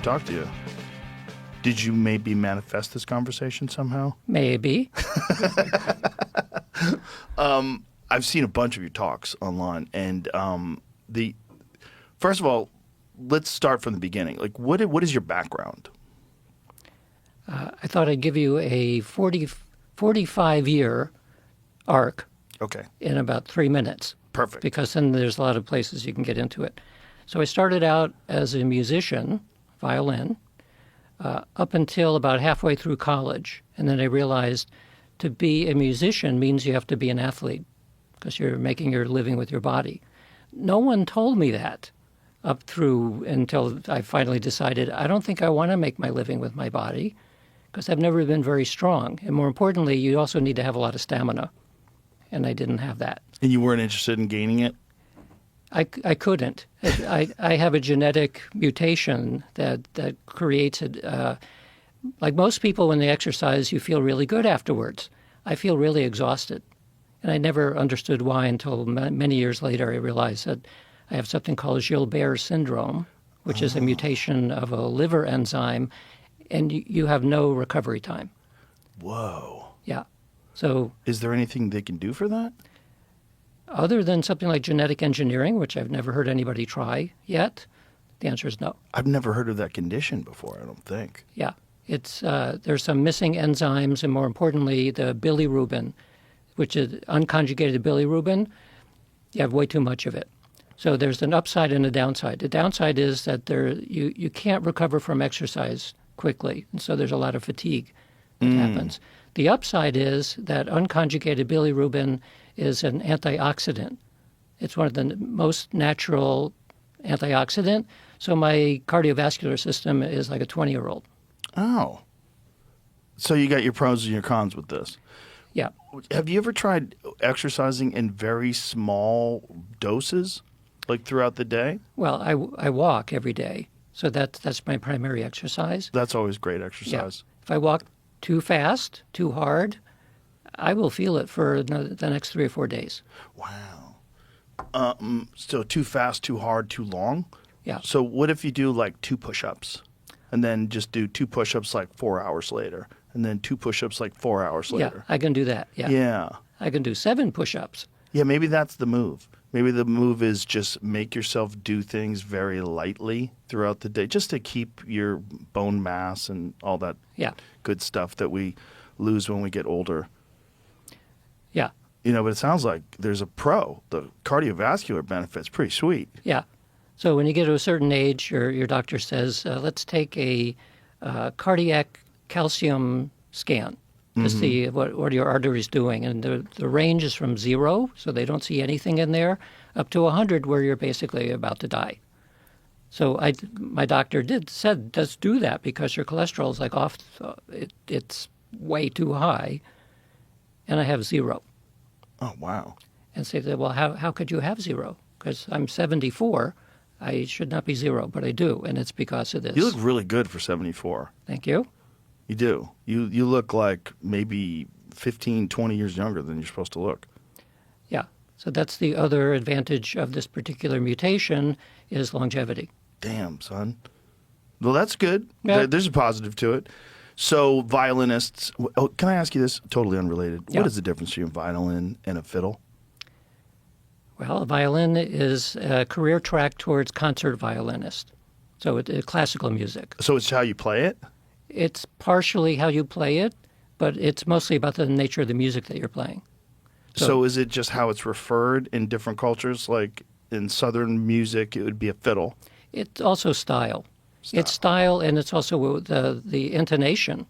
talk to you. Did you maybe manifest this conversation somehow? Maybe. I've seen a bunch of your talks online, and first of all, let's start from the beginning. Like, what is your background? I thought I'd give you a 45-year arc Okay. in about 3 minutes. Perfect. Because then there's a lot of places you can get into it. So I started out as a musician, violin, up until about halfway through college. And then I realized to be a musician means you have to be an athlete because you're making your living with your body. No one told me that up through until I finally decided I don't think I want to make my living with my body because I've never been very strong. And more importantly, you also need to have a lot of stamina. And I didn't have that. And you weren't interested in gaining it? I couldn't. I have a genetic mutation that creates it. Like most people, when they exercise, you feel really good afterwards. I feel really exhausted. And I never understood why until many years later I realized that I have something called Gilbert syndrome, which is a mutation of a liver enzyme, and you have no recovery time. Whoa. Yeah. So is there anything they can do for that? Other than something like genetic engineering, which I've never heard anybody try yet, the answer is no. I've never heard of that condition before, I don't think. Yeah. It's there's some missing enzymes, and more importantly, the bilirubin, which is unconjugated bilirubin, you have way too much of it. So there's an upside and a downside. The downside is that you can't recover from exercise quickly, and so there's a lot of fatigue that happens. The upside is that unconjugated bilirubin is an antioxidant. It's one of the most natural antioxidant. So my cardiovascular system is like a 20-year-old. Oh. So you got your pros and your cons with this. Yeah. Have you ever tried exercising in very small doses, like throughout the day? Well, I walk every day. So that's my primary exercise. That's always great exercise. Yeah. If I walk too fast, too hard, I will feel it for the next 3 or 4 days. Wow. So too fast, too hard, too long? Yeah. So what if you do like 2 push-ups and then just do 2 push-ups like 4 hours later and then 2 push-ups like 4 hours later? Yeah, I can do that. Yeah. Yeah. I can do 7 push-ups. Yeah, maybe that's the move. Maybe the move is just make yourself do things very lightly throughout the day just to keep your bone mass and all that good stuff that we lose when we get older. Yeah. But it sounds like there's a pro. The cardiovascular benefit's pretty sweet. Yeah. So when you get to a certain age, your doctor says, let's take a cardiac calcium scan to see what your arteries doing. And the range is from 0, so they don't see anything in there, up to 100 where you're basically about to die. So my doctor said, just do that because your cholesterol is like off, it's way too high. And I have 0. Oh, wow. And say, well, how could you have 0? Because I'm 74. I should not be 0, but I do, and it's because of this. You look really good for 74. Thank you. You do. You look like maybe 15, 20 years younger than you're supposed to look. Yeah. So that's the other advantage of this particular mutation is longevity. Damn, son. Well, that's good. Yeah. There's a positive to it. So violinists, can I ask you this? Totally unrelated. Yeah. What is the difference between a violin and a fiddle? Well, a violin is a career track towards concert violinist. So it's classical music. So it's how you play it? It's partially how you play it, but it's mostly about the nature of the music that you're playing. So is it just how it's referred in different cultures? Like in Southern music, it would be a fiddle. It's also style. It's style, and it's also the intonation.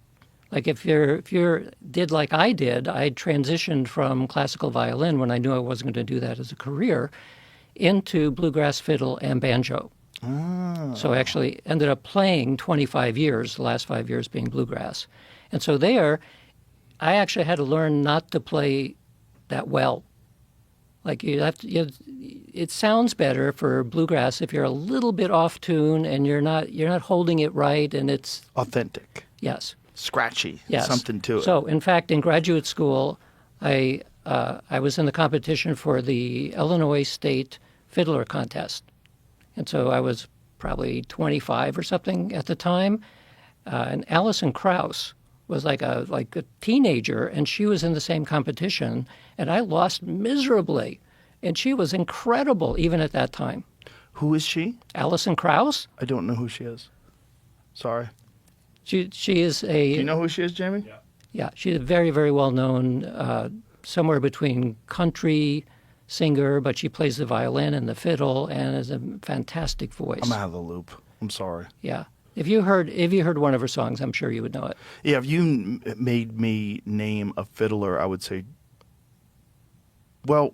Like if you did like I did, I transitioned from classical violin when I knew I wasn't going to do that as a career into bluegrass fiddle and banjo. Oh. So I actually ended up playing 25 years, the last 5 years being bluegrass. And so there, I actually had to learn not to play that well. Like it sounds better for bluegrass if you're a little bit off tune and you're not holding it right, and it's authentic. Yes. Scratchy. Yes. Something to it. So in fact, in graduate school, I was in the competition for the Illinois State Fiddler Contest, and so I was probably 25 or something at the time. And Alison Krauss was like a teenager, and she was in the same competition, and I lost miserably. And she was incredible even at that time. Who is she? Alison Krauss? I don't know who she is. Sorry. She is a... Do you know who she is, Jamie? Yeah. Yeah, she's a very, very well-known, somewhere between country singer, but she plays the violin and the fiddle and has a fantastic voice. I'm out of the loop. I'm sorry. Yeah. If you heard one of her songs, I'm sure you would know it. Yeah, if you made me name a fiddler, I would say, well,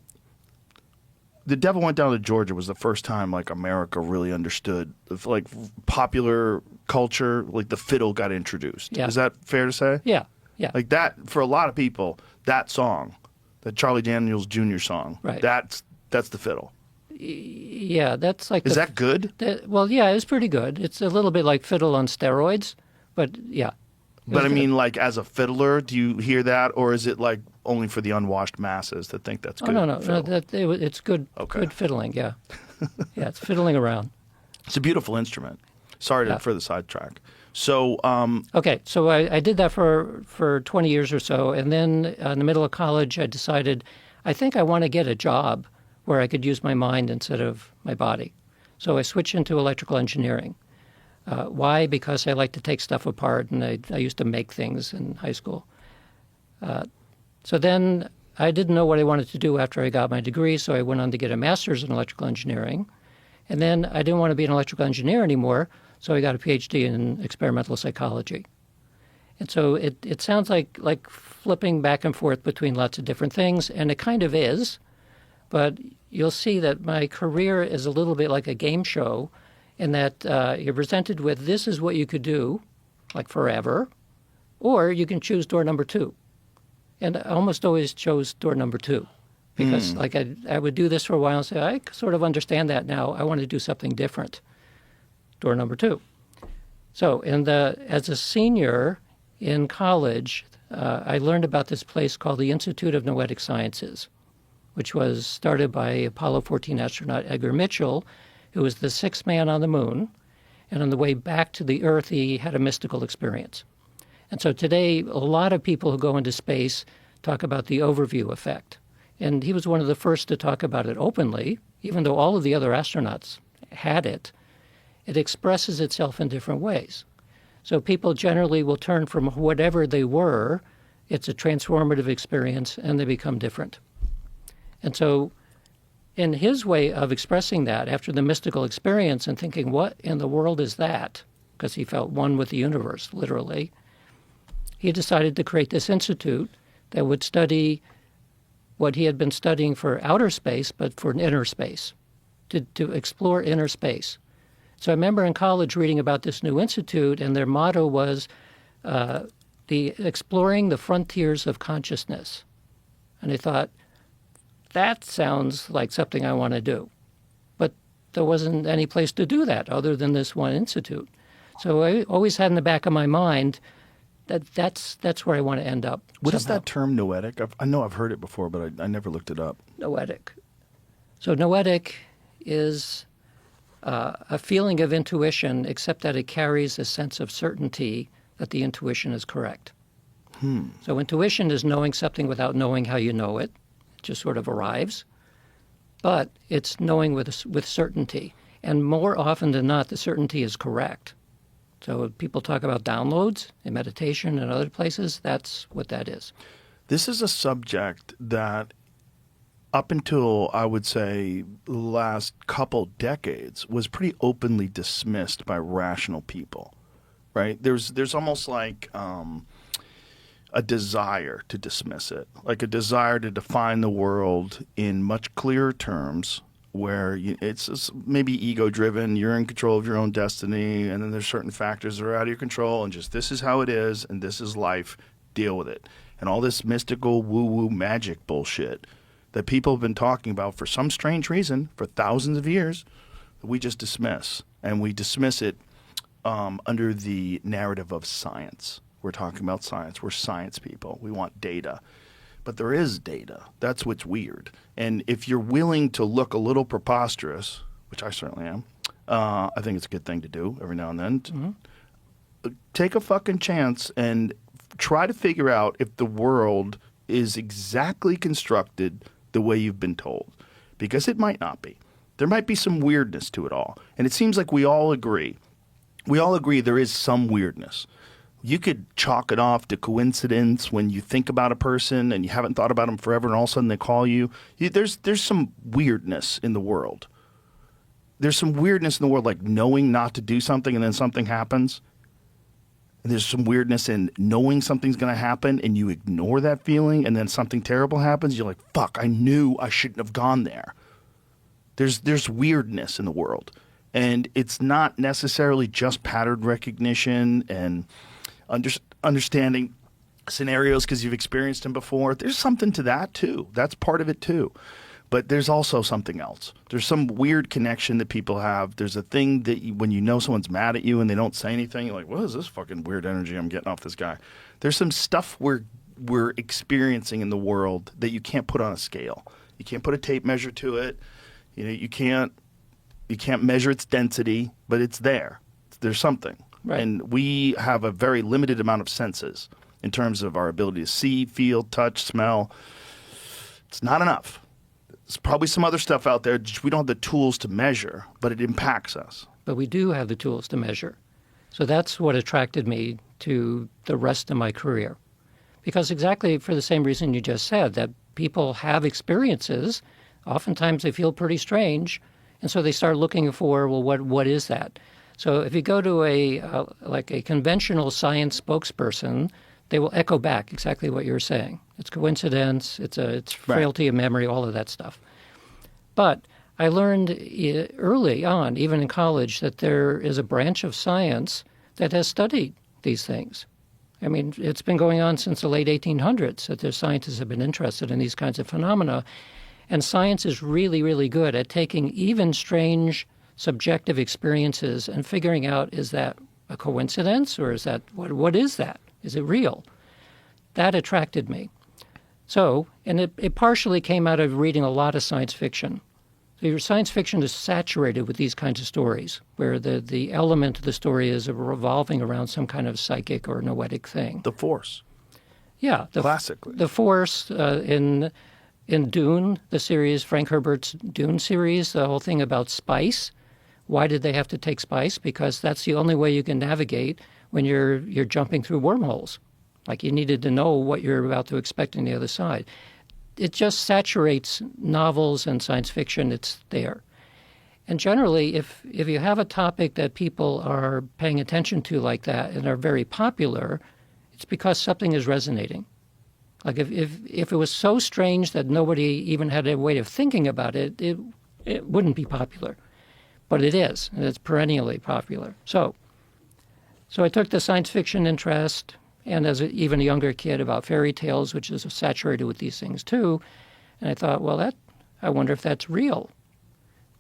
The Devil Went Down to Georgia was the first time like America really understood like popular culture, like the fiddle got introduced. Yeah. Is that fair to say? Yeah, yeah. Like that, for a lot of people, that song, the Charlie Daniels Jr. song, Right. that's the fiddle. Yeah, that's like... Is that good? Well, yeah, it's pretty good. It's a little bit like fiddle on steroids, but yeah. But I mean, like as a fiddler, do you hear that, or is it like only for the unwashed masses that think that's good? Oh, no. fiddle? It's good, Okay. good fiddling, yeah. Yeah, it's fiddling around. It's a beautiful instrument. Sorry for the sidetrack. So, Okay, so I did that for 20 years or so, and then in the middle of college, I decided I think I want to get a job where I could use my mind instead of my body. So I switched into electrical engineering. Why? Because I like to take stuff apart, and I used to make things in high school. So then I didn't know what I wanted to do after I got my degree, so I went on to get a master's in electrical engineering. And then I didn't want to be an electrical engineer anymore, so I got a PhD in experimental psychology. And so it sounds like flipping back and forth between lots of different things, and it kind of is. But you'll see that my career is a little bit like a game show in that you're presented with this is what you could do, like forever, or you can choose door number 2. And I almost always chose door number 2 because like I would do this for a while and say, I sort of understand that now. I want to do something different. Door number 2. So as a senior in college, I learned about this place called the Institute of Noetic Sciences, which was started by Apollo 14 astronaut Edgar Mitchell, who was the 6th man on the moon. And on the way back to the Earth, he had a mystical experience. And so today, a lot of people who go into space talk about the overview effect. And he was one of the first to talk about it openly, even though all of the other astronauts had it. It expresses itself in different ways. So people generally will turn from whatever they were, it's a transformative experience, and they become different. And so in his way of expressing that, after the mystical experience and thinking, what in the world is that? Because he felt one with the universe, literally. He decided to create this institute that would study what he had been studying for outer space, but for inner space, to explore inner space. So I remember in college reading about this new institute, and their motto was the exploring the frontiers of consciousness. And I thought, that sounds like something I want to do. But there wasn't any place to do that other than this one institute. So I always had in the back of my mind that's where I want to end up. What is that term, noetic? I know I've heard it before, but I never looked it up. Noetic. So noetic is a feeling of intuition, except that it carries a sense of certainty that the intuition is correct. So intuition is knowing something without knowing how you know it. It just sort of arrives. But it's knowing with certainty. And more often than not, the certainty is correct. So people talk about downloads in meditation and other places. That's what that is. This is a subject that up until, I would say, the last couple decades was pretty openly dismissed by rational people, right? There's almost like a desire to dismiss it, like a desire to define the world in much clearer terms where it's maybe ego-driven, you're in control of your own destiny, and then there's certain factors that are out of your control, and just this is how it is, and this is life, deal with it. And all this mystical woo-woo magic bullshit that people have been talking about for some strange reason for thousands of years, we just dismiss. And we dismiss it under the narrative of science. We're talking about science. We're science people. We want data. But there is data. That's what's weird. And if you're willing to look a little preposterous, which I certainly am, I think it's a good thing to do every now and then. Take a fucking chance and try to figure out if the world is exactly constructed the way you've been told, because it might not be. There might be some weirdness to it all. And it seems like we all agree. We all agree there is some weirdness. You could chalk it off to coincidence when you think about a person and you haven't thought about them forever and all of a sudden they call you. There's some weirdness in the world. There's some weirdness in the world, like knowing not to do something and then something happens. And there's some weirdness in knowing something's going to happen and you ignore that feeling and then something terrible happens. You're like, fuck, I knew I shouldn't have gone there. There's weirdness in the world. And it's not necessarily just pattern recognition and understanding scenarios because you've experienced them before. There's something to that too. That's part of it too. But there's also something else. There's some weird connection that people have. There's a thing that when you know someone's mad at you and they don't say anything, you're like, what is this fucking weird energy I'm getting off this guy? There's some stuff we're experiencing in the world that you can't put on a scale. You can't put a tape measure to it. You know, you can't measure its density, but it's there. There's something. Right. And we have a very limited amount of senses in terms of our ability to see, feel, touch, smell. It's not enough. There's probably some other stuff out there we don't have the tools to measure, but it impacts us. But we do have the tools to measure. So that's what attracted me to the rest of my career. Because exactly for the same reason you just said, that people have experiences. Oftentimes they feel pretty strange, and so they start looking for, well, what is that? So if you go to a conventional science spokesperson, they will echo back exactly what you're saying. It's coincidence, it's frailty of memory, all of that stuff. But I learned early on, even in college, that there is a branch of science that has studied these things. I mean, it's been going on since the late 1800s that the scientists have been interested in these kinds of phenomena. And science is really, really good at taking even strange subjective experiences and figuring out, is that a coincidence or is that, what is that? Is it real? That attracted me. So, and it partially came out of reading a lot of science fiction. So your science fiction is saturated with these kinds of stories, where the element of the story is revolving around some kind of psychic or noetic thing. The Force. Yeah. Classically. The Force in Dune, the series, Frank Herbert's Dune series, the whole thing about spice. Why did they have to take spice? Because that's the only way you can navigate when you're jumping through wormholes. Like you needed to know what you're about to expect on the other side. It just saturates novels and science fiction. It's there. And generally, if you have a topic that people are paying attention to like that and are very popular, it's because something is resonating. Like if it was so strange that nobody even had a way of thinking about it, it wouldn't be popular. But it is, and it's perennially popular. So I took the science fiction interest, and as even a younger kid about fairy tales, which is saturated with these things too. And I thought, well, I wonder if that's real.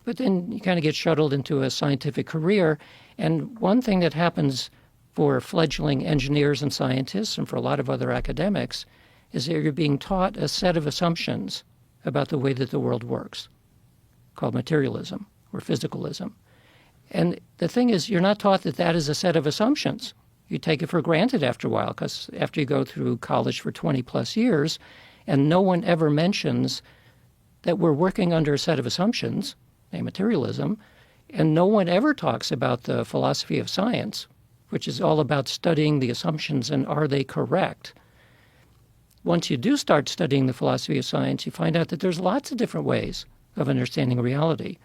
But then you kind of get shuttled into a scientific career. And one thing that happens for fledgling engineers and scientists, and for a lot of other academics, is that you're being taught a set of assumptions about the way that the world works, called materialism or physicalism. And the thing is, you're not taught that that is a set of assumptions. You take it for granted after a while, because after you go through college for 20 plus years, and no one ever mentions that we're working under a set of assumptions, named materialism, and no one ever talks about the philosophy of science, which is all about studying the assumptions and are they correct. Once you do start studying the philosophy of science, you find out that there's lots of different ways of understanding reality.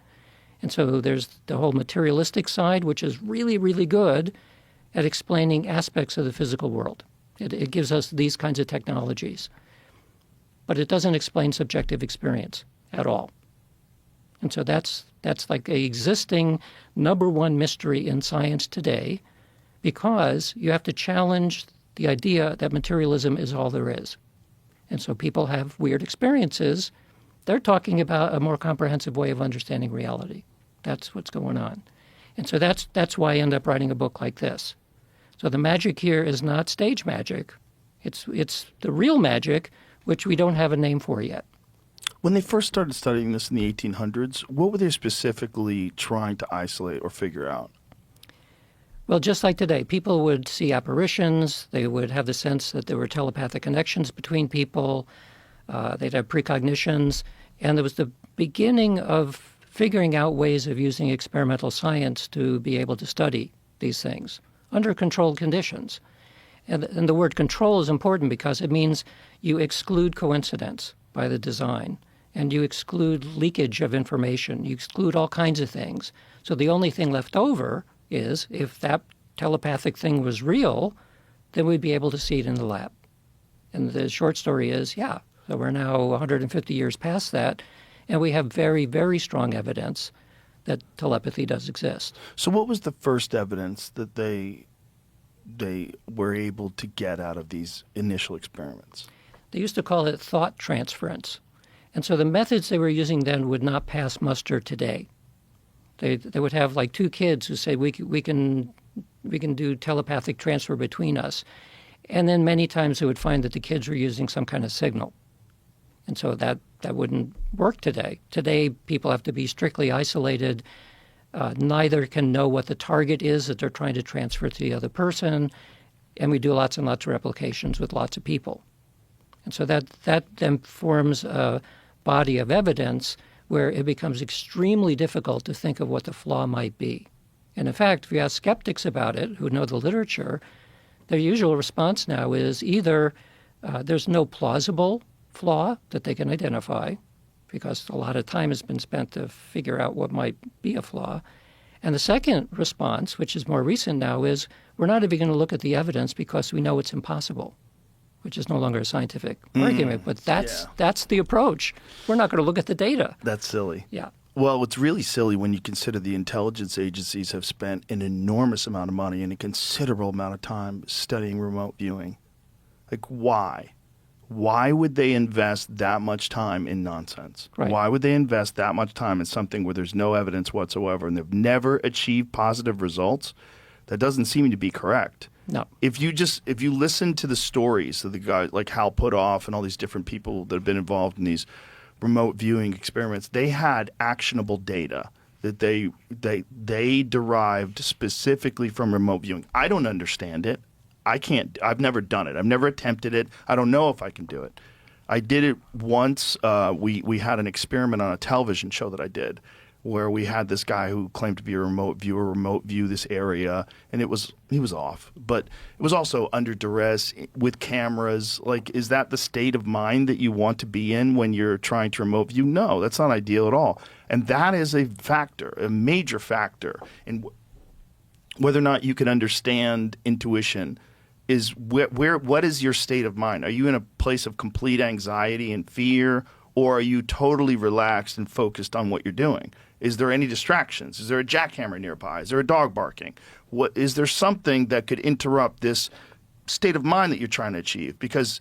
And so there's the whole materialistic side, which is really, really good at explaining aspects of the physical world. It gives us these kinds of technologies. But it doesn't explain subjective experience at all. And so that's like the existing number one mystery in science today, because you have to challenge the idea that materialism is all there is. And so people have weird experiences. They're talking about a more comprehensive way of understanding reality. That's what's going on. And so that's why I end up writing a book like this. So the magic here is not stage magic. It's the real magic, which we don't have a name for yet. When they first started studying this in the 1800s, what were they specifically trying to isolate or figure out? Well, just like today, people would see apparitions. They would have the sense that there were telepathic connections between people. They'd have precognitions. And there was the beginning of figuring out ways of using experimental science to be able to study these things under controlled conditions. And the word control is important because it means you exclude coincidence by the design, and you exclude leakage of information. You exclude all kinds of things. So the only thing left over is if that telepathic thing was real, then we'd be able to see it in the lab. And the short story is, yeah, so we're now 150 years past that, and we have very, very strong evidence that telepathy does exist. So what was the first evidence that they were able to get out of these initial experiments? They used to call it thought transference. And so the methods they were using then would not pass muster today. They would have like two kids who say, we can do telepathic transfer between us. And then many times they would find that the kids were using some kind of signal. And so that wouldn't work today. Today, people have to be strictly isolated. Neither can know what the target is that they're trying to transfer to the other person. And we do lots and lots of replications with lots of people. And so that then forms a body of evidence where it becomes extremely difficult to think of what the flaw might be. And in fact, if you ask skeptics about it, who know the literature, their usual response now is either there's no plausible flaw that they can identify, because a lot of time has been spent to figure out what might be a flaw. And the second response, which is more recent now, is we're not even going to look at the evidence because we know it's impossible, which is no longer a scientific argument, but that's the approach. We're not going to look at the data. That's silly. Yeah. Well, it's really silly when you consider the intelligence agencies have spent an enormous amount of money and a considerable amount of time studying remote viewing. Like, why? Why would they invest that much time in nonsense? Right. Why would they invest that much time in something where there's no evidence whatsoever and they've never achieved positive results? That doesn't seem to be correct. No. If you listen to the stories of the guys like Hal Puthoff and all these different people that have been involved in these remote viewing experiments, they had actionable data that they derived specifically from remote viewing. I don't understand it. I've never done it. I've never attempted it. I don't know if I can do it. I did it once. We had an experiment on a television show that I did where we had this guy who claimed to be a remote view this area, and he was off. But it was also under duress with cameras. Like, is that the state of mind that you want to be in when you're trying to remote view? No, that's not ideal at all. And that is a factor, a major factor in whether or not you can understand intuition. Is what is your state of mind? Are you in a place of complete anxiety and fear, or are you totally relaxed and focused on what you're doing? Is there any distractions? Is there a jackhammer nearby? Is there a dog barking? Is there something that could interrupt this state of mind that you're trying to achieve? Because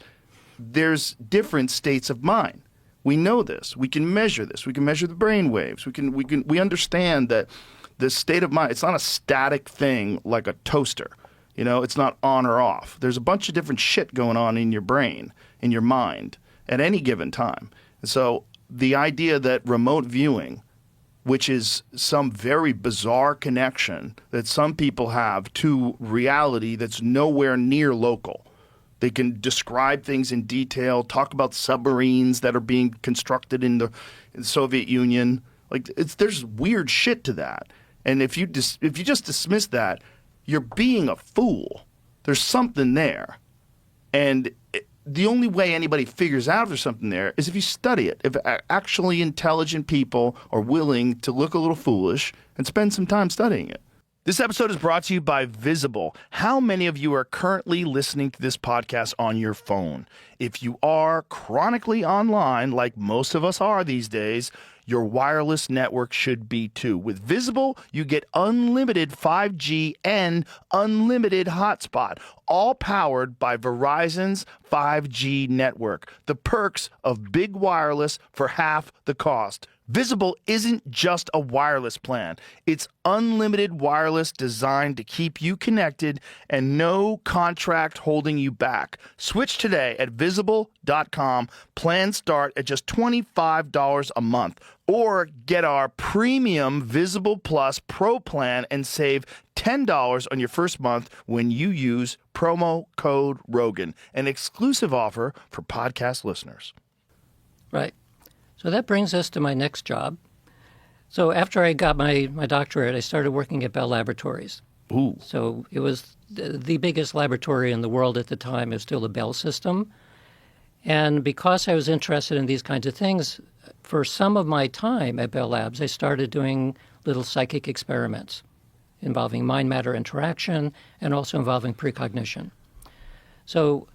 there's different states of mind. We know this. We can measure this. We can measure the brain waves. We understand that the state of mind, it's not a static thing like a toaster. You know, it's not on or off. There's a bunch of different shit going on in your brain, in your mind, at any given time. And so the idea that remote viewing, which is some very bizarre connection that some people have to reality that's nowhere near local. They can describe things in detail, talk about submarines that are being constructed in the Soviet Union. Like, there's weird shit to that. And if you just dismiss that, you're being a fool. There's something there. And the only way anybody figures out if there's something there is if you study it. If actually intelligent people are willing to look a little foolish and spend some time studying it. This episode is brought to you by Visible. How many of you are currently listening to this podcast on your phone? If you are chronically online, like most of us are these days, your wireless network should be too. With Visible, you get unlimited 5G and unlimited hotspot, all powered by Verizon's 5G network. The perks of big wireless for half the cost. Visible isn't just a wireless plan. It's unlimited wireless designed to keep you connected and no contract holding you back. Switch today at Visible.com. Plans start at just $25 a month. Or get our premium Visible Plus Pro plan and save $10 on your first month when you use promo code Rogan, an exclusive offer for podcast listeners. Right. So that brings us to my next job. So after I got my doctorate, I started working at Bell Laboratories. Ooh. So it was the biggest laboratory in the world at the time. It was still the Bell system. And because I was interested in these kinds of things, for some of my time at Bell Labs, I started doing little psychic experiments involving mind-matter interaction and also involving precognition. So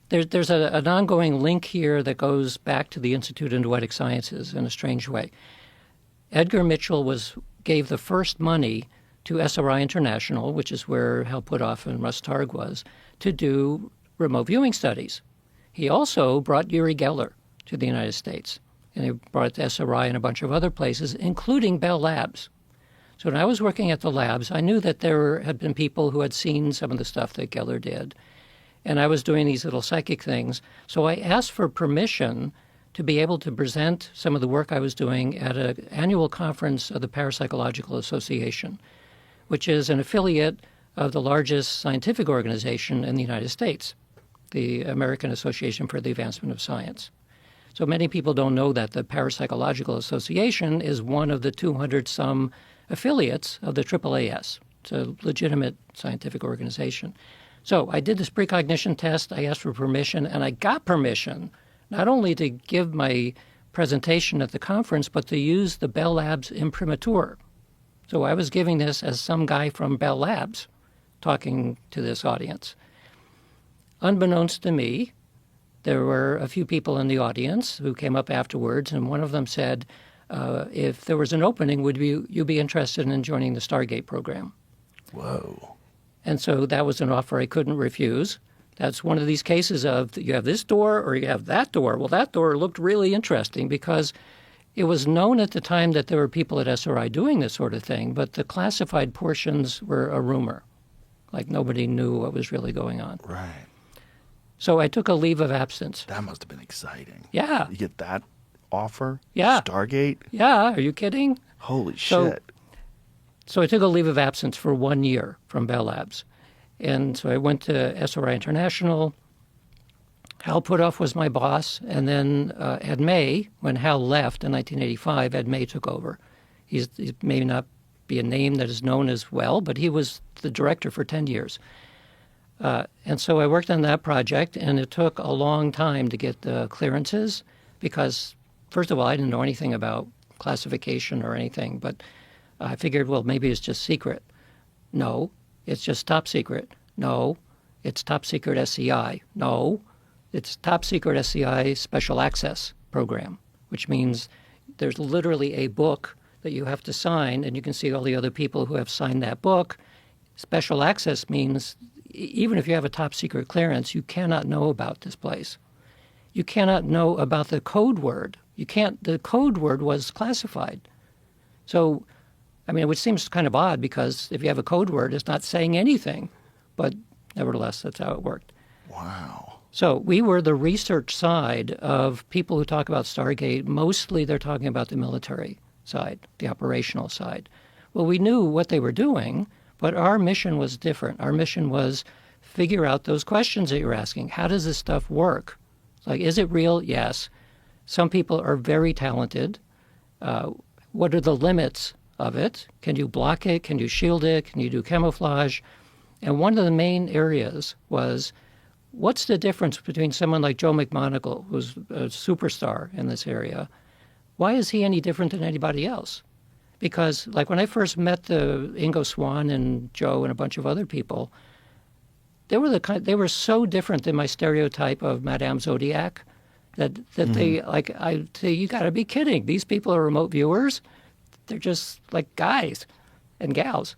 there's an ongoing link here that goes back to the Institute of Noetic Sciences in a strange way. Edgar Mitchell gave the first money to SRI International, which is where Hal Puthoff and Russ Targ was, to do remote viewing studies. He also brought Uri Geller to the United States, and he brought SRI and a bunch of other places, including Bell Labs. So when I was working at the labs, I knew that there had been people who had seen some of the stuff that Geller did, and I was doing these little psychic things. So I asked for permission to be able to present some of the work I was doing at an annual conference of the Parapsychological Association, which is an affiliate of the largest scientific organization in the United States, the American Association for the Advancement of Science. So many people don't know that the Parapsychological Association is one of the 200-some affiliates of the AAAS. It's a legitimate scientific organization. So I did this precognition test. I asked for permission, and I got permission not only to give my presentation at the conference, but to use the Bell Labs imprimatur. So I was giving this as some guy from Bell Labs talking to this audience. Unbeknownst to me, there were a few people in the audience who came up afterwards, and one of them said, if there was an opening, would you be interested in joining the Stargate Program? Whoa. And so that was an offer I couldn't refuse. That's one of these cases of you have this door or you have that door. Well, that door looked really interesting because it was known at the time that there were people at SRI doing this sort of thing, but the classified portions were a rumor. Like nobody knew what was really going on. Right. So I took a leave of absence. That must have been exciting. Yeah. You get that offer? Yeah. Stargate? Yeah. Are you kidding? Holy shit. So I took a leave of absence for 1 year from Bell Labs. And so I went to SRI International. Hal Puthoff was my boss. And then Ed May, when Hal left in 1985, Ed May took over. He may not be a name that is known as well, but he was the director for 10 years. And so I worked on that project, and it took a long time to get the clearances because, first of all, I didn't know anything about classification or anything, but I figured, well, maybe it's just secret. No, it's just top secret. No, it's top secret SCI. No, it's top secret SCI Special Access Program, which means there's literally a book that you have to sign, and you can see all the other people who have signed that book. Special access means even if you have a top secret clearance, you cannot know about this place. You cannot know about the code word. The code word was classified. So, I mean, which seems kind of odd because if you have a code word, it's not saying anything. But nevertheless, that's how it worked. Wow. So we were the research side of people who talk about Stargate. Mostly they're talking about the military side, the operational side. Well, we knew what they were doing, but our mission was different. Our mission was figure out those questions that you're asking. How does this stuff work? Like, is it real? Yes. Some people are very talented. What are the limits of it? Can you block it? Can you shield it? Can you do camouflage? And one of the main areas was, what's the difference between someone like Joe McMoneagle, who's a superstar in this area? Why is he any different than anybody else? Because, like, when I first met the Ingo Swann and Joe and a bunch of other people, they were so different than my stereotype of Madame Zodiac that they, like, I say, you got to be kidding. These people are remote viewers. They're just like guys and gals.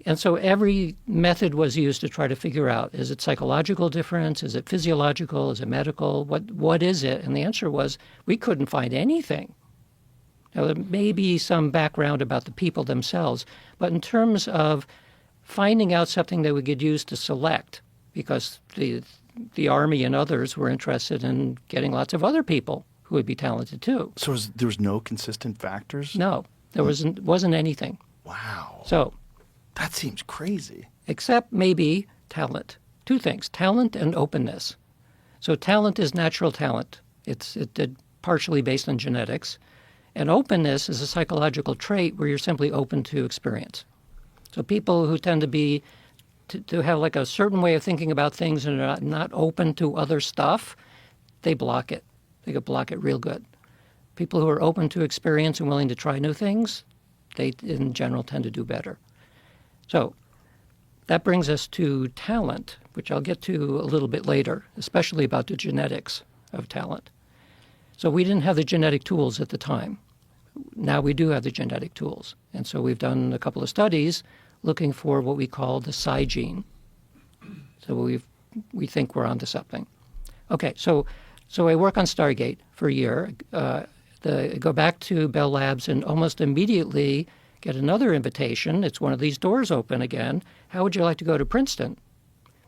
And so every method was used to try to figure out, is it psychological difference? Is it physiological? Is it medical? What is it? And the answer was, we couldn't find anything. Now, there may be some background about the people themselves, but in terms of finding out something that we could use to select, because the Army and others were interested in getting lots of other people who would be talented too. So there was no consistent factors? No, there wasn't anything. Wow. So that seems crazy. Except maybe talent. Two things, talent and openness. So talent is natural talent. It's partially based on genetics. And openness is a psychological trait where you're simply open to experience. So people who tend to have like a certain way of thinking about things and are not open to other stuff, they block it. They could block it real good. People who are open to experience and willing to try new things, they in general tend to do better. So that brings us to talent, which I'll get to a little bit later, especially about the genetics of talent. So we didn't have the genetic tools at the time. Now we do have the genetic tools. And so we've done a couple of studies looking for what we call the psi gene. So we think we're onto something. Okay, so I work on Stargate for a year. Go back to Bell Labs and almost immediately get another invitation. It's one of these doors open again. How would you like to go to Princeton?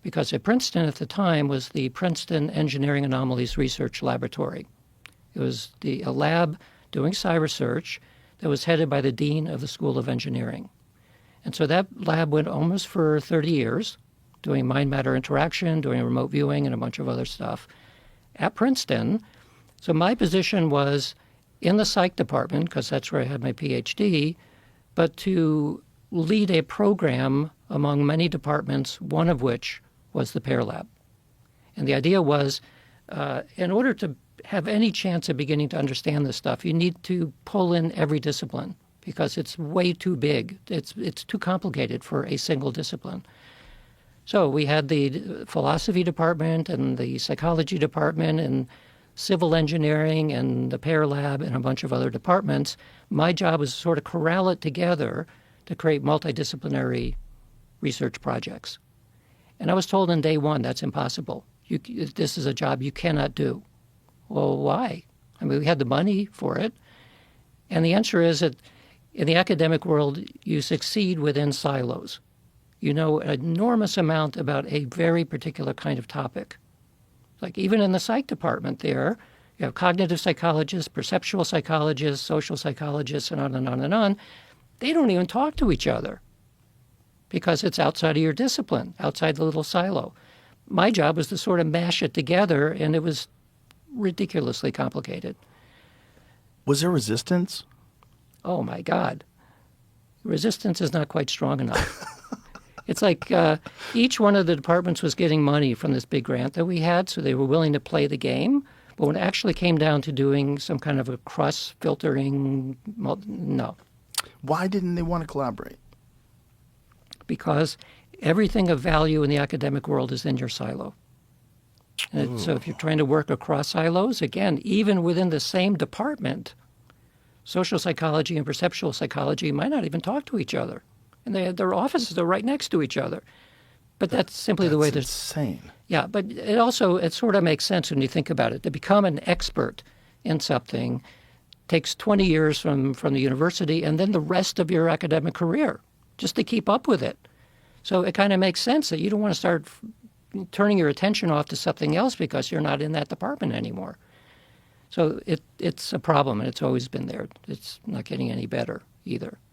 Because at Princeton at the time was the Princeton Engineering Anomalies Research Laboratory. It was a lab doing psi research that was headed by the dean of the School of Engineering. And so that lab went almost for 30 years, doing mind-matter interaction, doing remote viewing, and a bunch of other stuff at Princeton. So my position was in the psych department, because that's where I had my PhD, but to lead a program among many departments, one of which was the Pear Lab. And the idea was, in order to have any chance of beginning to understand this stuff, you need to pull in every discipline because it's way too big. It's too complicated for a single discipline. So we had the philosophy department and the psychology department and civil engineering and the Pear Lab and a bunch of other departments. My job was to sort of corral it together to create multidisciplinary research projects. And I was told on day one, that's impossible. This is a job you cannot do. Well, why? I mean, we had the money for it. And the answer is that in the academic world, you succeed within silos. You know an enormous amount about a very particular kind of topic. Like even in the psych department there, you have cognitive psychologists, perceptual psychologists, social psychologists, and on and on and on. They don't even talk to each other because it's outside of your discipline, outside the little silo. My job was to sort of mash it together, and it was ridiculously complicated. Was there resistance? Oh, my God. Resistance is not quite strong enough. It's like each one of the departments was getting money from this big grant that we had, so they were willing to play the game. But when it actually came down to doing some kind of a cross-filtering, no. Why didn't they want to collaborate? Because everything of value in the academic world is in your silo. And so if you're trying to work across silos, again, even within the same department, social psychology and perceptual psychology might not even talk to each other. And their offices are right next to each other. But that's simply the way that's insane. Yeah, but it sort of makes sense when you think about it. To become an expert in something takes 20 years from the university and then the rest of your academic career just to keep up with it. So it kind of makes sense that you don't want to start turning your attention off to something else because you're not in that department anymore. So it's a problem, and it's always been there. It's not getting any better either.